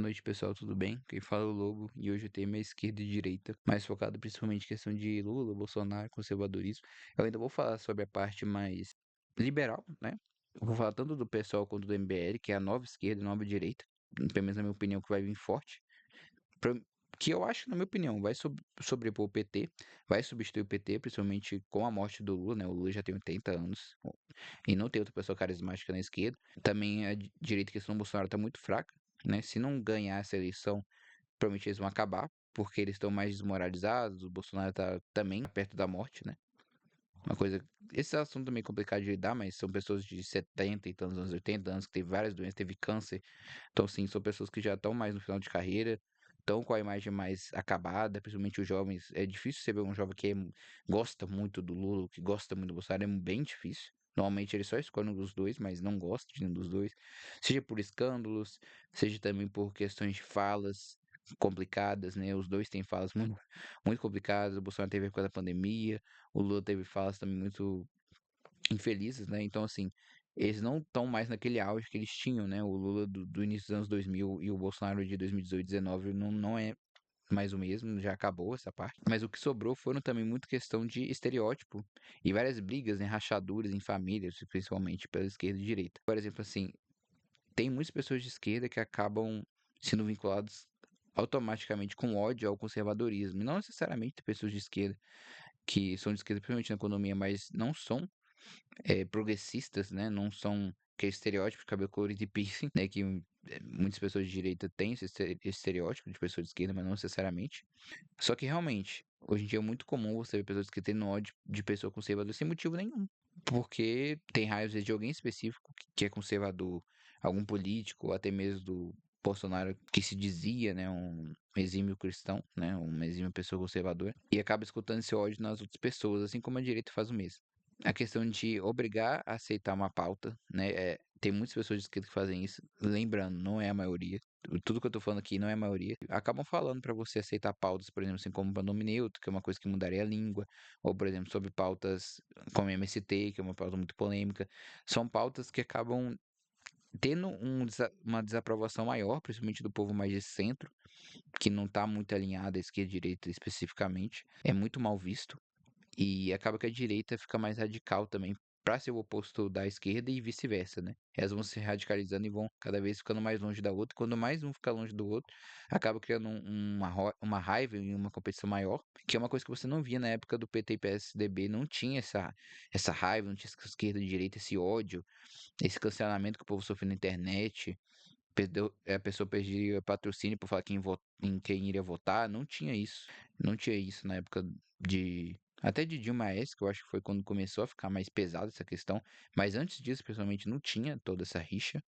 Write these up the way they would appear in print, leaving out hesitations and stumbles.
noite, pessoal, tudo bem? Quem fala é o Lobo e hoje o tema é esquerda e direita, mais focado principalmente em questão de Lula, Bolsonaro, conservadorismo. Eu ainda vou falar sobre a parte mais liberal, né? Eu vou falar tanto do PSOL quanto do MBL, que é a nova esquerda e nova direita, pelo menos na minha opinião, que vai vir forte. Pra- Que eu acho, na minha opinião, vai sobrepor o PT, vai substituir o PT, principalmente com a morte do Lula, né? O Lula já tem 80 anos e não tem outra pessoa carismática na esquerda. Também a direita, questão do Bolsonaro, tá muito fraca, né? Se não ganhar essa eleição, provavelmente eles vão acabar, porque eles estão mais desmoralizados, o Bolsonaro tá também perto da morte, né? Uma coisa. Esse assunto também é complicado de lidar, mas são pessoas de 70 e tantos anos, 80 anos, que teve várias doenças, teve câncer. Então, sim, são pessoas que já estão mais no final de carreira, estão com a imagem mais acabada, principalmente os jovens. É difícil você ver um jovem que gosta muito do Lula, que gosta muito do Bolsonaro, é bem difícil. Normalmente ele só escolhe um dos dois, mas não gosta de nenhum dos dois. Seja por escândalos, seja também por questões de falas complicadas, né? Os dois têm falas muito, muito complicadas. O Bolsonaro teve por causa da pandemia, o Lula teve falas também muito infelizes, né? Então, assim, eles não estão mais naquele auge que eles tinham, né? O Lula do início dos anos 2000 e o Bolsonaro de 2018, 2019 não é mais o mesmo, já acabou essa parte. Mas o que sobrou foram também muito questão de estereótipo e várias brigas, né? Rachaduras em famílias, principalmente pela esquerda e direita. Por exemplo, assim, tem muitas pessoas de esquerda que acabam sendo vinculadas automaticamente com ódio ao conservadorismo. E não necessariamente pessoas de esquerda que são de esquerda, principalmente na economia, mas não são progressistas, né? Não são aquele estereótipo de cabelo colorido e piercing, né? Que muitas pessoas de direita têm esse estereótipo de pessoa de esquerda, mas não necessariamente. Só que realmente, hoje em dia é muito comum você ver pessoas que têm ódio de pessoa conservadora sem motivo nenhum. Porque tem raiva às vezes, de alguém específico que é conservador, algum político, ou até mesmo do Bolsonaro, que se dizia, né, um exímio cristão, né, uma exímio pessoa conservadora, e acaba escutando esse ódio nas outras pessoas, assim como a direita faz o mesmo. A questão de obrigar a aceitar uma pauta, né? Tem muitas pessoas de esquerda que fazem isso. Lembrando, não é a maioria. Tudo que eu tô falando aqui não é a maioria. Acabam falando para você aceitar pautas, por exemplo, assim como o pronome neutro, que é uma coisa que mudaria a língua, ou, por exemplo, sobre pautas como MST, que é uma pauta muito polêmica. São pautas que acabam tendo uma desaprovação maior, principalmente do povo mais de centro, que não tá muito alinhado à esquerda e à direita especificamente. É muito mal visto. E acaba que a direita fica mais radical também para ser o oposto da esquerda e vice-versa, né? Elas vão se radicalizando e vão cada vez ficando mais longe da outra. Quando mais um fica longe do outro, acaba criando uma raiva e uma competição maior, que é uma coisa que você não via na época do PT e PSDB. Não tinha essa raiva, não tinha essa esquerda e direita, esse ódio, esse cancelamento que o povo sofreu na internet. A pessoa perdia patrocínio por falar em quem iria votar. Não tinha isso. Não tinha isso na época de. Até de Dilma S, que eu acho que foi quando começou a ficar mais pesada essa questão. Mas antes disso, pessoalmente, não tinha toda essa rixa.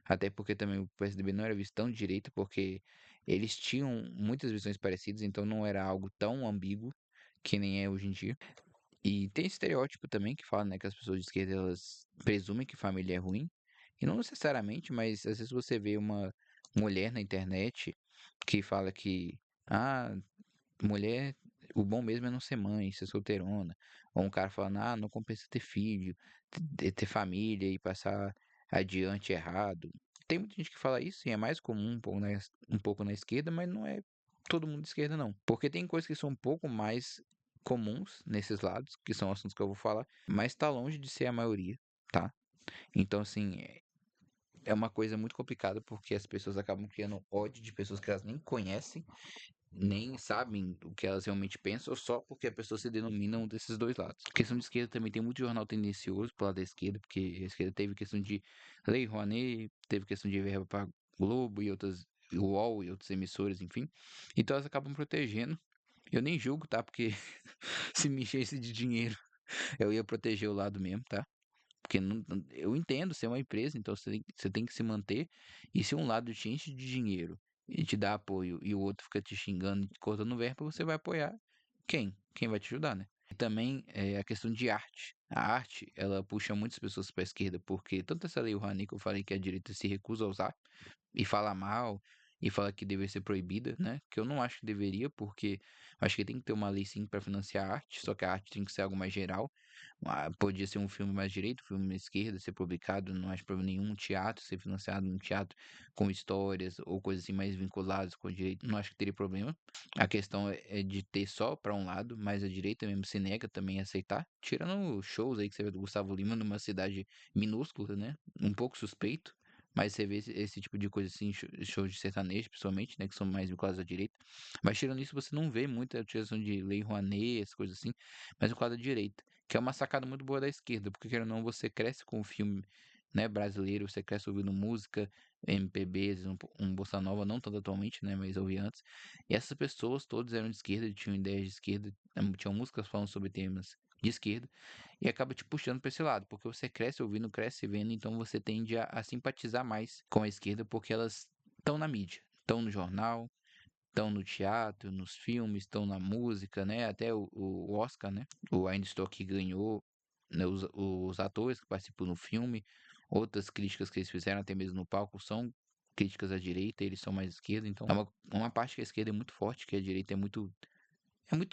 Até porque também o PSDB não era visto tão de direita, porque eles tinham muitas visões parecidas, então não era algo tão ambíguo que nem é hoje em dia. E tem estereótipo também que fala, né, que as pessoas de esquerda elas presumem que família é ruim. E não necessariamente, mas às vezes você vê uma mulher na internet que fala que, ah, mulher, o bom mesmo é não ser mãe, ser solteirona. Ou um cara falando, não compensa ter filho, ter família e passar adiante errado. Tem muita gente que fala isso e é mais comum um pouco na esquerda, mas não é todo mundo de esquerda, não. Porque tem coisas que são um pouco mais comuns nesses lados, que são assuntos que eu vou falar, mas tá longe de ser a maioria, tá? Então, assim, é uma coisa muito complicada porque as pessoas acabam criando ódio de pessoas que elas nem conhecem, nem sabem o que elas realmente pensam, só porque a pessoa se denomina um desses dois lados. A questão de esquerda também tem muito jornal tendencioso pro lado da esquerda, porque a esquerda teve questão de Lei Rouanet, teve questão de verba para Globo e outras, UOL e outras emissoras, enfim. Então elas acabam protegendo. Eu nem julgo, tá? Porque se me enchesse de dinheiro, eu ia proteger o lado mesmo, tá? Porque eu entendo ser uma empresa, então você tem que se manter. E se um lado te enche de dinheiro e te dá apoio e o outro fica te xingando e te cortando verba, você vai apoiar quem? Quem vai te ajudar, né? E também a questão de arte. A arte, ela puxa muitas pessoas para a esquerda, porque tanto essa lei Rouanet que eu falei que a direita se recusa a usar e fala mal, e fala que deveria ser proibida, né? Que eu não acho que deveria, porque acho que tem que ter uma lei sim para financiar a arte, só que a arte tem que ser algo mais geral. Podia ser um filme mais direito, um filme mais esquerda, ser publicado, não acho problema nenhum. Um teatro ser financiado, um teatro com histórias ou coisas assim mais vinculadas com o direito, não acho que teria problema. A questão é de ter só para um lado, mas a direita mesmo se nega também a aceitar. Tirando shows aí que você vê do Gustavo Lima numa cidade minúscula, né? Um pouco suspeito. Mas você vê esse tipo de coisa assim, shows de sertanejo, principalmente, né? Que são mais vinculados à direita. Mas tirando isso, você não vê muita utilização de lei Rouanet, essas coisas assim. Mas no quadro da direita. Que é uma sacada muito boa da esquerda. Porque, querendo ou não, você cresce com o filme, né, brasileiro, você cresce ouvindo música, MPBs, um bossa nova, não tanto atualmente, né? Mas ouvi antes. E essas pessoas todas eram de esquerda, tinham ideias de esquerda, tinham músicas falando sobre temas de esquerda, e acaba te puxando para esse lado, porque você cresce ouvindo, cresce vendo, então você tende a simpatizar mais com a esquerda, porque elas estão na mídia, estão no jornal, estão no teatro, nos filmes, estão na música, né? Até o Oscar, né? O Ainda Estou Aqui ganhou, né? Os atores que participam no filme, outras críticas que eles fizeram até mesmo no palco são críticas à direita, eles são mais esquerda, então uma parte que a esquerda é muito forte, que a direita é muito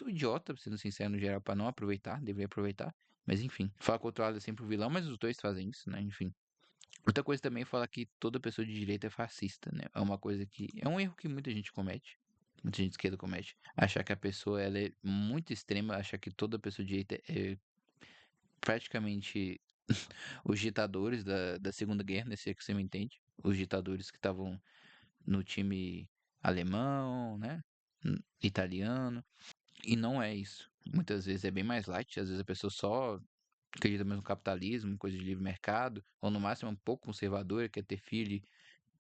idiota, sendo sincero, no geral, para não aproveitar, deveria aproveitar. Mas enfim, falar que o outro lado é sempre o vilão, mas os dois fazem isso, né? Enfim. Outra coisa também é falar que toda pessoa de direita é fascista, né? É uma coisa que. É um erro que muita gente comete. Muita gente de esquerda comete. Achar que a pessoa ela é muito extrema, achar que toda pessoa de direita é praticamente os ditadores da Segunda Guerra, né? Se é que você me entende. Os ditadores que estavam no time alemão, né? Italiano. E não é isso. Muitas vezes é bem mais light, às vezes a pessoa só acredita mesmo no capitalismo, coisa de livre mercado, ou no máximo é um pouco conservadora, quer ter filho,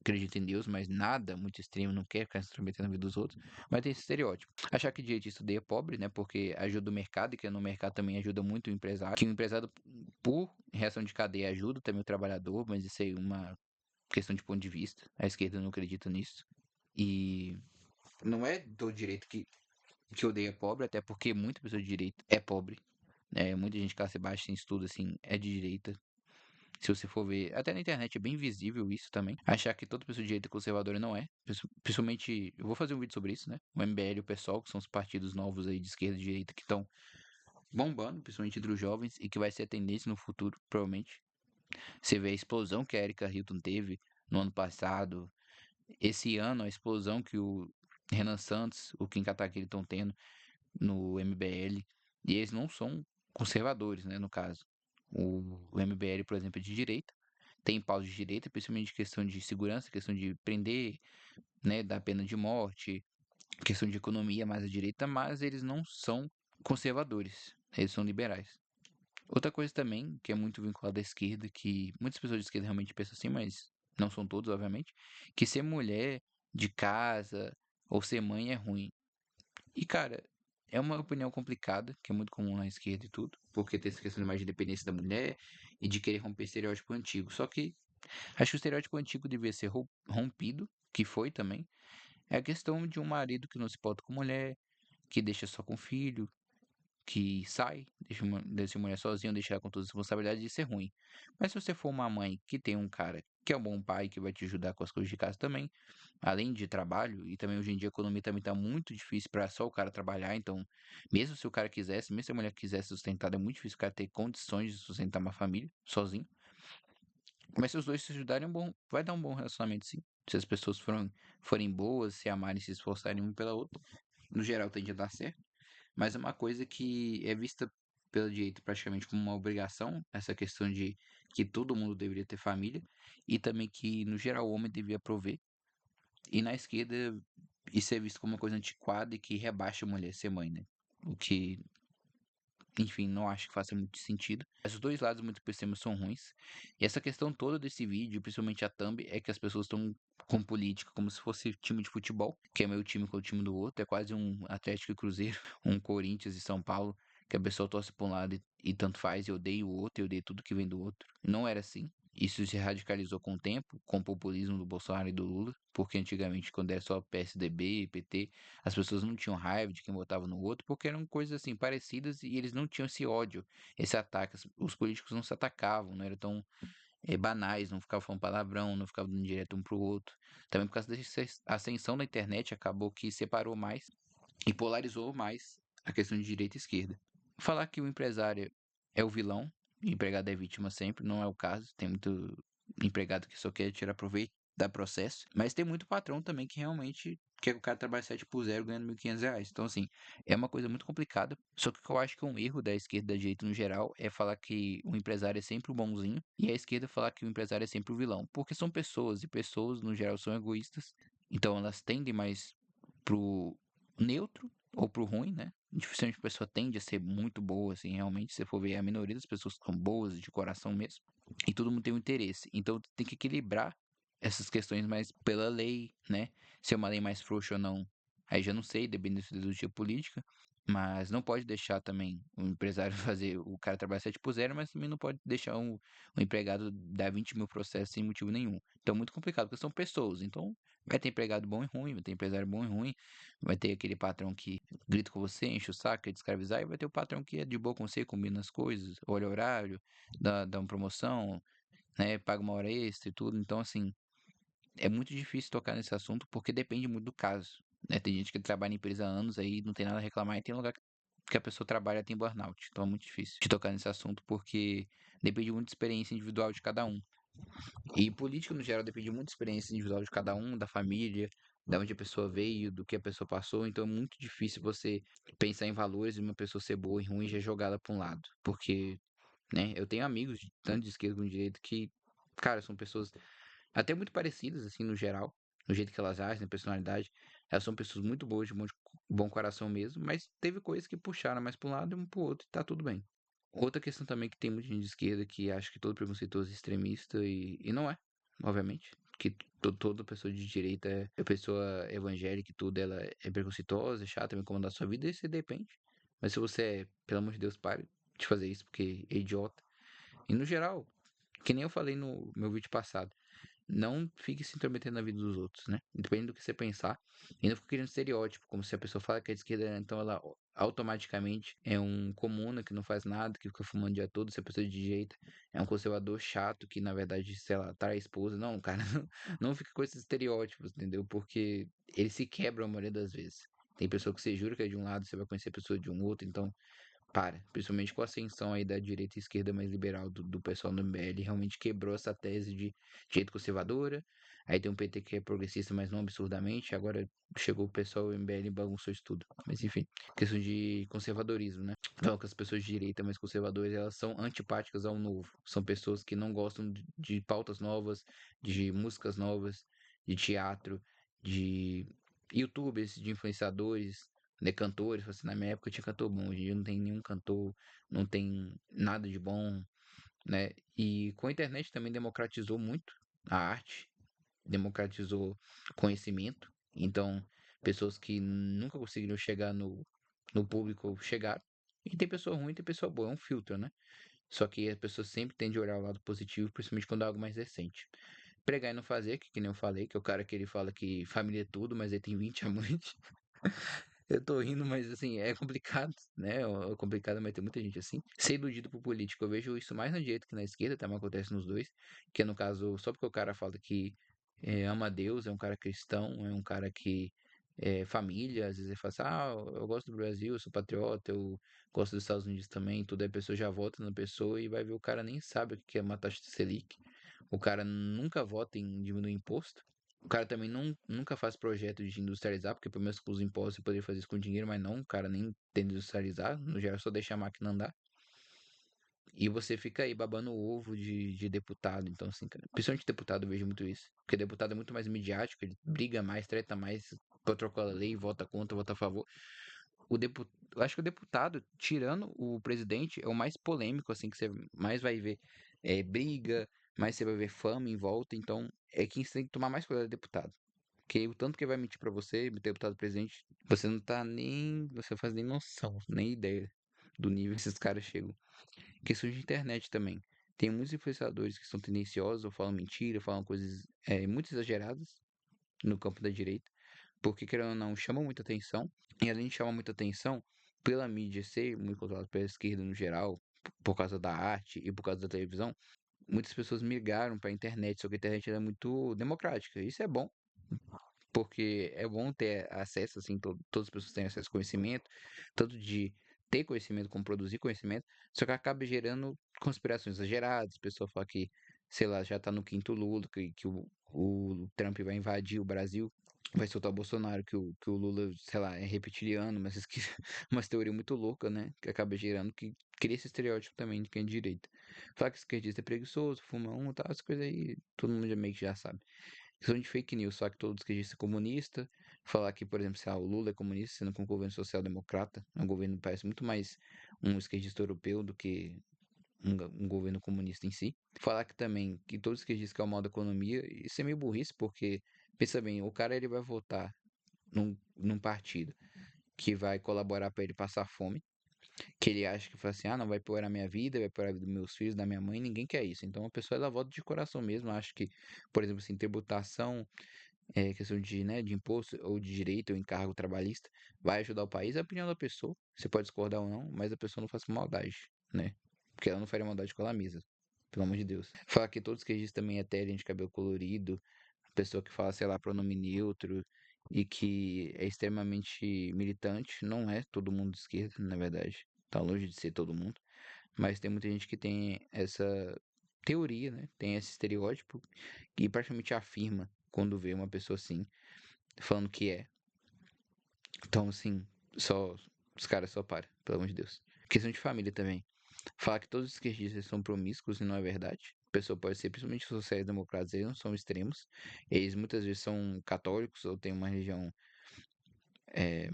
acredita em Deus, mas nada muito extremo, não quer ficar se intrometendo na vida dos outros. Mas tem esse estereótipo. Achar que direitista odeia pobre, né? Porque ajuda o mercado, e que no mercado também ajuda muito o empresário. Que o empresário, por reação de cadeia, ajuda também o trabalhador, mas isso aí é uma questão de ponto de vista. A esquerda não acredita nisso. E não é do direito que odeia pobre, até porque muita pessoa de direita é pobre. Muita gente de classe baixa sem estudo, assim, é de direita. Se você for ver, até na internet é bem visível isso também. Achar que toda pessoa de direita é conservadora não é. Principalmente, eu vou fazer um vídeo sobre isso, né? O MBL e o PSOL, que são os partidos novos aí de esquerda e direita que estão bombando, principalmente entre os jovens, e que vai ser a tendência no futuro, provavelmente. Você vê a explosão que a Erika Hilton teve no ano passado, esse ano, a explosão que o Renan Santos, o Kim Kataguiri estão tendo no MBL, e eles não são conservadores, né, no caso. O MBL, por exemplo, é de direita, tem paus de direita, principalmente questão de segurança, questão de prender, né, dar pena de morte, questão de economia mais à direita, mas eles não são conservadores, eles são liberais. Outra coisa também, que é muito vinculada à esquerda, que muitas pessoas de esquerda realmente pensam assim, mas não são todos, obviamente, que ser mulher de casa ou ser mãe é ruim. E, cara, é uma opinião complicada, que é muito comum na esquerda e tudo, porque tem essa questão de mais de independência da mulher e de querer romper estereótipo antigo. Só que acho que o estereótipo antigo devia ser rompido, que foi também. É a questão de um marido que não se porta com mulher, que deixa só com filho, que sai, deixa a mulher sozinha, deixa ela com todas as responsabilidades, isso é ruim. Mas se você for uma mãe que tem um cara que é um bom pai, que vai te ajudar com as coisas de casa também, além de trabalho, e também hoje em dia a economia também tá muito difícil para só o cara trabalhar, então, mesmo se o cara quisesse, mesmo se a mulher quisesse sustentar, é muito difícil o cara ter condições de sustentar uma família sozinho. Mas se os dois se ajudarem, vai dar um bom relacionamento, sim. Se as pessoas forem boas, se amarem, se esforçarem uma pela outra, no geral tende a dar certo. Mas é uma coisa que é vista pela direita praticamente como uma obrigação, essa questão de que todo mundo deveria ter família, e também que, no geral, o homem devia prover. E na esquerda, isso é visto como uma coisa antiquada e que rebaixa a mulher ser mãe, né? O que, enfim, não acho que faça muito sentido. Mas os dois lados muito por cima são ruins. E essa questão toda desse vídeo, principalmente a thumb, é que as pessoas estão com política como se fosse time de futebol, que é meu time com o time do outro, é quase um Atlético e Cruzeiro, um Corinthians e São Paulo, que a pessoa torce para um lado e tanto faz, eu odeio o outro, eu odeio tudo que vem do outro. Não era assim. Isso se radicalizou com o tempo, com o populismo do Bolsonaro e do Lula, porque antigamente, quando era só PSDB e PT, as pessoas não tinham raiva de quem votava no outro, porque eram coisas assim parecidas e eles não tinham esse ódio, esse ataque. Os políticos não se atacavam, não era tão banais, não ficava falando palavrão, não ficava dando direto um pro outro. Também por causa dessa ascensão da internet, acabou que separou mais e polarizou mais a questão de direita e esquerda. Falar que o empresário é o vilão, e o empregado é vítima sempre, não é o caso. Tem muito empregado que só quer tirar proveito da processo, mas tem muito patrão também que realmente quer que o cara trabalhe 7 por 0 ganhando R$ 1.500. Então, assim, é uma coisa muito complicada. Só que eu acho que um erro da esquerda e da direita no geral é falar que o empresário é sempre o bonzinho e a esquerda falar que o empresário é sempre o vilão. Porque são pessoas e pessoas, no geral, são egoístas. Então, elas tendem mais pro neutro ou pro ruim, né? Dificilmente a pessoa tende a ser muito boa, assim, realmente. Se você for ver, a maioria das pessoas são boas de coração mesmo. E todo mundo tem um interesse. Então tem que equilibrar essas questões mais pela lei, né? Se é uma lei mais frouxa ou não, aí já não sei, depende da ideologia política. Mas não pode deixar também o empresário fazer o cara trabalhar 7 por 0, mas também não pode deixar o empregado dar 20 mil processos sem motivo nenhum. Então é muito complicado, porque são pessoas. Então vai ter empregado bom e ruim, vai ter empresário bom e ruim, vai ter aquele patrão que grita com você, enche o saco, quer te escravizar, e vai ter o patrão que é de boa com você, combina as coisas, olha o horário, dá uma promoção, né, paga uma hora extra e tudo. Então, assim, é muito difícil tocar nesse assunto porque depende muito do caso, né? Tem gente que trabalha em empresa há anos aí, não tem nada a reclamar, e tem lugar que a pessoa trabalha e tem burnout. Então é muito difícil de tocar nesse assunto porque depende muito da experiência individual de cada um. E política, no geral, depende muito da experiência individual de cada um, da família, da onde a pessoa veio, do que a pessoa passou. Então é muito difícil você pensar em valores e uma pessoa ser boa e ruim e já jogá-la para um lado. Porque, né, eu tenho amigos, tanto de esquerda como de direita, que, cara, são pessoas até muito parecidas, assim, no geral, no jeito que elas agem, na personalidade. Elas são pessoas muito boas, de bom coração mesmo, mas teve coisas que puxaram mais para um lado e um para o outro e tá tudo bem. Outra questão também que tem muita gente de esquerda que acha que todo preconceituoso é extremista e não é, obviamente. Que toda pessoa de direita é pessoa evangélica e tudo, ela é preconceituosa, é chata, vai incomodar a sua vida, e você depende. Mas se você é, pelo amor de Deus, pare de fazer isso, porque é idiota. E no geral, que nem eu falei no meu vídeo passado, não fique se intrometendo na vida dos outros, né? Independente do que você pensar. E não fique criando estereótipo, como se a pessoa fala que é de esquerda, então ela automaticamente é um comuna que não faz nada, que fica fumando o dia todo. Se a pessoa é de direita é um conservador chato que, na verdade, sei lá, trai a esposa. Não, cara, não fica com esses estereótipos, entendeu? Porque eles se quebram a maioria das vezes. Tem pessoa que você jura que é de um lado, você vai conhecer a pessoa de um outro, então para, principalmente com a ascensão aí da direita e esquerda mais liberal do pessoal do MBL, realmente quebrou essa tese de direita conservadora. Aí tem um PT que é progressista, mas não absurdamente. Agora chegou o pessoal do MBL e bagunçou isso tudo. Mas enfim, questão de conservadorismo, né? Então, que as pessoas de direita mais conservadoras, elas são antipáticas ao novo. São pessoas que não gostam de pautas novas, de músicas novas, de teatro, de youtubers, de influenciadores, né, cantores, assim, na minha época tinha cantor bom, hoje em dia não tem nenhum cantor, não tem nada de bom, né? E com a internet também democratizou muito a arte, democratizou conhecimento. Então, pessoas que nunca conseguiram chegar no público chegaram. E tem pessoa ruim, tem pessoa boa, é um filtro, né? Só que a pessoa sempre tende a olhar o lado positivo, principalmente quando é algo mais recente. Pregar e não fazer, que nem eu falei, que é o cara que ele fala que família é tudo, mas ele tem 20 amantes. Eu tô rindo, mas assim, é complicado, né? É complicado, mas tem muita gente assim. Ser iludido por político, eu vejo isso mais na direita que na esquerda, também acontece nos dois. Que é no caso, só porque o cara fala que ama Deus, é um cara cristão, é um cara que é família, às vezes ele fala assim, eu gosto do Brasil, eu sou patriota, eu gosto dos Estados Unidos também, tudo, aí a pessoa já vota na pessoa e vai ver o cara nem sabe o que é uma taxa de Selic. O cara nunca vota em diminuir imposto. O cara também nunca faz projeto de industrializar, porque pelo menos com os impostos você poderia fazer isso com dinheiro, mas não, o cara nem tem de industrializar, no geral é só deixar a máquina andar. E você fica aí babando o ovo de deputado. Então, assim, cara, principalmente deputado eu vejo muito isso. Porque deputado é muito mais midiático, ele briga mais, treta mais, protocola a lei, vota contra, vota a favor. Eu acho que o deputado, tirando o presidente, é o mais polêmico, assim, que você mais vai ver briga, mais você vai ver fama em volta. Então, é quem você tem que tomar mais cuidado é deputado. Porque o tanto que vai mentir pra você, deputado presidente, você não tá nem. Você não faz nem noção, nem ideia do nível que esses caras chegam. Questão de internet também. Tem muitos influenciadores que são tendenciosos, ou falam mentira, falam coisas muito exageradas no campo da direita, porque querendo ou não, chamam muita atenção, e além de chamar muita atenção, pela mídia ser muito controlada pela esquerda no geral, por causa da arte e por causa da televisão, muitas pessoas migraram para a internet, só que a internet ela é muito democrática. Isso é bom, porque é bom ter acesso, assim, todas as pessoas têm acesso ao conhecimento, tanto de ter conhecimento como produzir conhecimento, só que acaba gerando conspirações exageradas, a pessoa fala que, sei lá, já tá no quinto Lula, que o Trump vai invadir o Brasil, vai soltar o Bolsonaro, que o Lula, sei lá, é reptiliano, mas que, umas teorias muito loucas, né, que acaba gerando, que cria esse estereótipo também de quem é de direita. Falar que esquerdista é preguiçoso, fuma um e tal, as coisas aí, todo mundo já meio que já sabe. Questão de fake news, só que todo esquerdista é comunista. Falar que, por exemplo, se o Lula é comunista, sendo que um governo social-democrata, é um governo que parece muito mais um esquerdista europeu do que um governo comunista em si. Falar que também que todos esquerdistas que é o mal da economia, isso é meio burrice, porque, pensa bem, o cara ele vai votar num partido que vai colaborar para ele passar fome, que ele acha que fala assim, ah, não vai piorar a minha vida, vai piorar a vida dos meus filhos, da minha mãe, ninguém quer isso. Então a pessoa ela vota de coração mesmo, acha que, por exemplo, assim, tributação questão de, né, de imposto ou de direito ou encargo trabalhista, vai ajudar o país, é a opinião da pessoa. Você pode discordar ou não, mas a pessoa não faz com maldade, né? Porque ela não faria maldade com ela mesma. Pelo amor de Deus. Falar que todos que dizem também é terem de cabelo colorido, pessoa que fala, sei lá, pronome neutro e que é extremamente militante, não é todo mundo de esquerda, na verdade. Tá longe de ser todo mundo. Mas tem muita gente que tem essa teoria, né? Tem esse estereótipo e praticamente afirma quando vê uma pessoa assim, falando que é. Então, assim, só os caras só param, pelo amor de Deus. Questão de família também. Falar que todos os esquerdistas são promíscuos e não é verdade. A pessoa pode ser, principalmente os sociais-democratas, eles não são extremos. Eles muitas vezes são católicos ou têm uma religião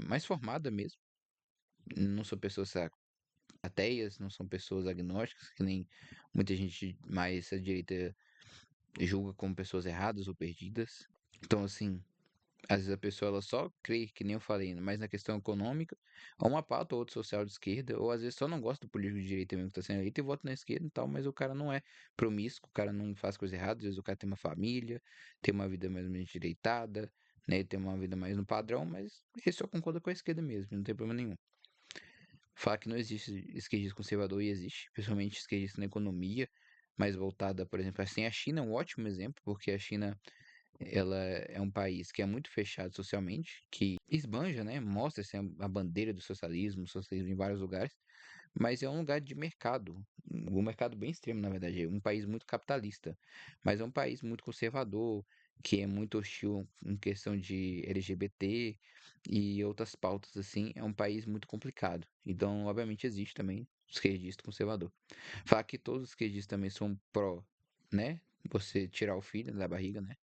mais formada mesmo. Não são pessoas ateias, não são pessoas agnósticas, que nem muita gente mais à direita julga como pessoas erradas ou perdidas. Então, assim, às vezes a pessoa ela só crê, que nem eu falei, mais na questão econômica, ou uma pauta ou outra social de esquerda, ou às vezes só não gosta do político de direita mesmo que está sendo eleito e vota na esquerda e tal, mas o cara não é promíscuo, o cara não faz coisa errada, às vezes o cara tem uma família, tem uma vida mais ou menos direitada, né, ele tem uma vida mais no padrão, mas ele só concorda com a esquerda mesmo, não tem problema nenhum. Falar que não existe esquerdista conservador e existe, principalmente esquerdista na economia, mais voltada, por exemplo, assim, a China é um ótimo exemplo, porque a China ela é um país que é muito fechado socialmente, que esbanja, né? Mostra-se a bandeira do socialismo em vários lugares, mas é um lugar de mercado, um mercado bem extremo, na verdade, é um país muito capitalista, mas é um país muito conservador, que é muito hostil em questão de LGBT e outras pautas assim, é um país muito complicado. Então, obviamente, existe também esquerdista conservador. Falar que todos os esquerdistas também são pró, né? Você tirar o filho da barriga, né?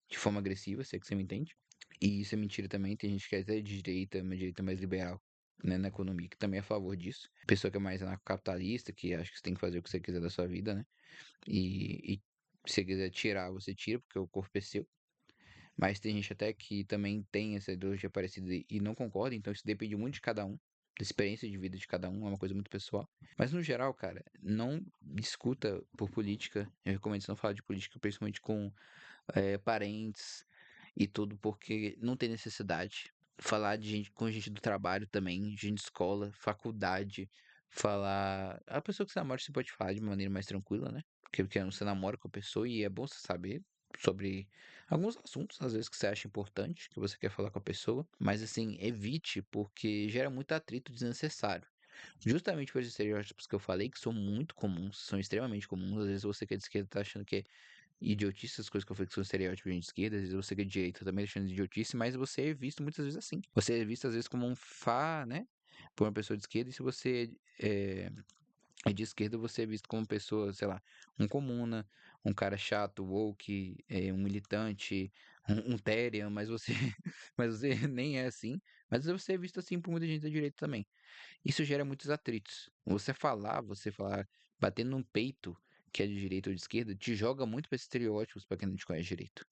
De forma agressiva, se é que você me entende. E isso é mentira também, tem gente que é até de direita, uma direita mais liberal, né, na economia, que também é a favor disso. Pessoa que é mais anarcocapitalista, que acha que você tem que fazer o que você quiser da sua vida, né? E se você quiser tirar, você tira, porque o corpo é seu. Mas tem gente até que também tem essa ideologia parecida e não concorda, então isso depende muito de cada um, da experiência de vida de cada um, é uma coisa muito pessoal. Mas no geral, cara, não discuta por política. Eu recomendo você não falar de política, principalmente com parentes e tudo, porque não tem necessidade. Falar de gente com gente do trabalho também, gente de escola, faculdade, falar. A pessoa que você namora você pode falar de maneira mais tranquila, né? Porque você namora com a pessoa e é bom você saber sobre alguns assuntos, às vezes que você acha importante, que você quer falar com a pessoa, mas assim, evite, porque gera muito atrito desnecessário. Justamente por esses estereótipos que eu falei, que são muito comuns, são extremamente comuns, às vezes você que é de esquerda tá achando que é idiotice as coisas que eu falei que são estereótipos de esquerda, às vezes você que é de direita também achando de idiotice, mas você é visto muitas vezes assim. Você é visto às vezes como um né? Por uma pessoa de esquerda, e se você é de esquerda, você é visto como uma pessoa, sei lá, um comuna, um cara chato, woke, um militante, um Terian, mas você, mas você nem é assim. Mas você é visto assim por muita gente da direita também. Isso gera muitos atritos. Você falar, batendo no peito que é de direita ou de esquerda, te joga muito para estereótipos para quem não te conhece direito.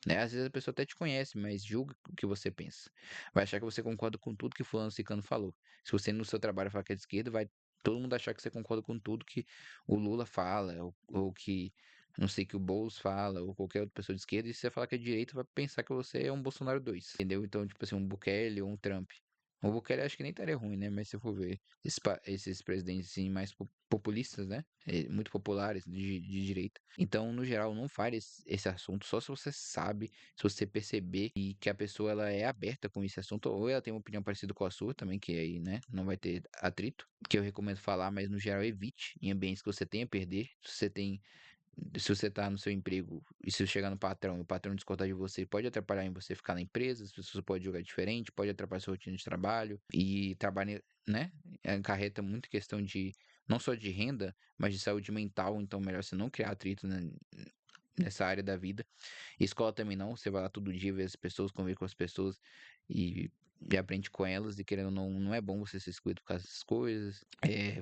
Né? Às vezes a pessoa até te conhece, mas julga o que você pensa. Vai achar que você concorda com tudo que fulano ciclano falou. Se você no seu trabalho falar que é de esquerda, vai todo mundo achar que você concorda com tudo que o Lula fala, ou que não sei que o Boulos fala, ou qualquer outra pessoa de esquerda, e se você falar que é de direita, vai pensar que você é um Bolsonaro 2, entendeu? Então, tipo assim, um Bukele ou um Trump. O Bukele acho que nem estaria ruim, né? Mas se eu for ver esses presidentes assim, mais populistas, né? Muito populares de direita. Então, no geral, não fale esse assunto só se você sabe, se você perceber e que a pessoa ela é aberta com esse assunto, ou ela tem uma opinião parecida com a sua também, que aí, né, não vai ter atrito. Que eu recomendo falar, mas no geral evite em ambientes que você tenha a perder. Se você tá no seu emprego e se chegar no patrão e o patrão discordar de você, pode atrapalhar em você ficar na empresa, as pessoas podem jogar diferente, pode atrapalhar sua rotina de trabalho e trabalho, né? Acarreta muito questão de não só de renda, mas de saúde mental, então melhor você não criar atrito nessa área da vida. Escola também não, você vai lá todo dia ver as pessoas, conviver com as pessoas e, e aprende com elas, e querendo ou não, não é bom você ser excluído por causa dessas coisas.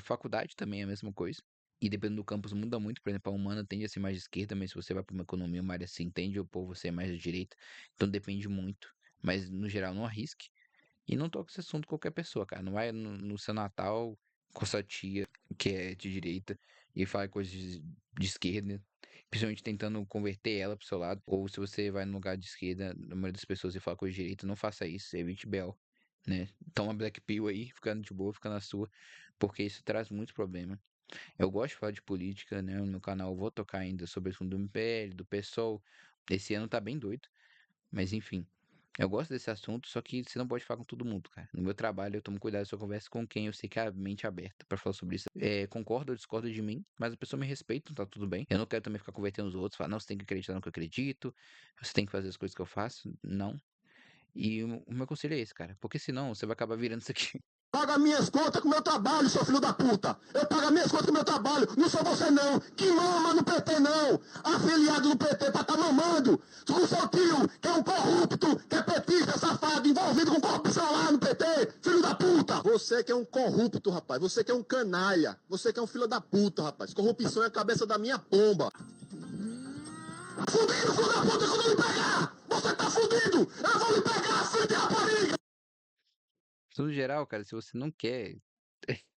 Faculdade também é a mesma coisa. E dependendo do campus muda muito, por exemplo, a humana tende a ser mais de esquerda, mas se você vai para uma economia, uma área assim, tende a opor você é mais de direita. Então depende muito. Mas no geral não arrisque. E não toque esse assunto com qualquer pessoa, cara. Não vai no seu Natal com sua tia, que é de direita, e fala coisas de esquerda, principalmente tentando converter ela pro seu lado. Ou se você vai no lugar de esquerda, a maioria das pessoas e fala coisa de direita, não faça isso, evite Bel, né? Toma Black Pill aí, ficando de boa, fica na sua, porque isso traz muito problema. Eu gosto de falar de política, né? No meu canal eu vou tocar ainda sobre o assunto do MPL, do PSOL. Esse ano tá bem doido, mas enfim. Eu gosto desse assunto, só que você não pode falar com todo mundo, cara. No meu trabalho, eu tomo cuidado se eu converso com quem eu sei que é a mente aberta pra falar sobre isso. Concorda ou discorda de mim, mas a pessoa me respeita, tá tudo bem. Eu não quero também ficar convertendo os outros, falar, não, você tem que acreditar no que eu acredito, você tem que fazer as coisas que eu faço. Não. E o meu conselho é esse, cara. Porque senão você vai acabar virando isso aqui. Paga minhas contas com meu trabalho, seu filho da puta. Eu pago minhas contas com meu trabalho. Não sou você não. Que mama no PT não. Afiliado no PT pra tá mamando. Com seu tio, que é um corrupto, que é petista, safado, envolvido com corrupção lá no PT. Filho da puta. Você que é um corrupto, rapaz. Você que é um canalha. Você que é um filho da puta, rapaz. Corrupção é a cabeça da minha pomba. Fudido, filho da puta, quando eu lhe pegar. Você tá fudido. Eu vou lhe pegar, filho de rapariga. No geral, cara, se você não quer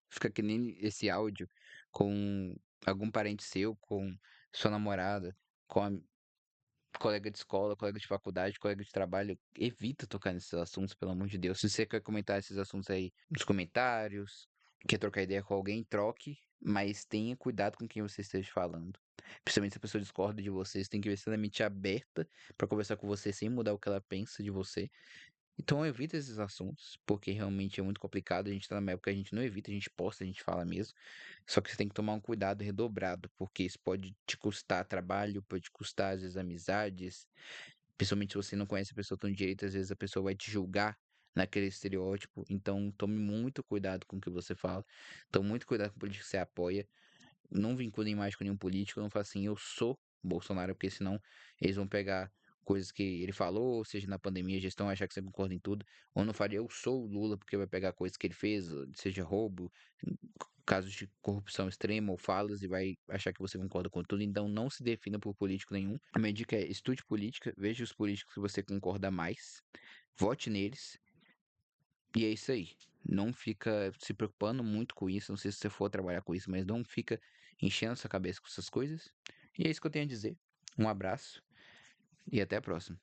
ficar que nem esse áudio com algum parente seu, com sua namorada, com a colega de escola, colega de faculdade, colega de trabalho, evita tocar nesses assuntos, pelo amor de Deus. Se você quer comentar esses assuntos aí nos comentários, quer trocar ideia com alguém, troque, mas tenha cuidado com quem você esteja falando. Principalmente se a pessoa discorda de você, você tem que ver se ela é mente aberta pra conversar com você sem mudar o que ela pensa de você. Então evita esses assuntos, porque realmente é muito complicado. A gente tá numa época que a gente não evita, a gente posta, a gente fala mesmo. Só que você tem que tomar um cuidado redobrado, porque isso pode te custar trabalho, pode te custar às vezes amizades. Principalmente se você não conhece a pessoa tão direito, às vezes a pessoa vai te julgar naquele estereótipo. Então tome muito cuidado com o que você fala. Tome muito cuidado com o político que você apoia. Não vinculem mais com nenhum político, não façam assim, eu sou Bolsonaro, porque senão eles vão pegar coisas que ele falou, ou seja na pandemia, gestão, achar que você concorda em tudo, ou não faria eu sou o Lula, porque vai pegar coisas que ele fez, seja roubo, casos de corrupção extrema ou falas, e vai achar que você concorda com tudo, então não se defina por político nenhum. A minha dica é estude política, veja os políticos que você concorda mais, vote neles, e é isso aí. Não fica se preocupando muito com isso. Não sei se você for trabalhar com isso, mas não fica enchendo sua cabeça com essas coisas. E é isso que eu tenho a dizer. Um abraço e até a próxima.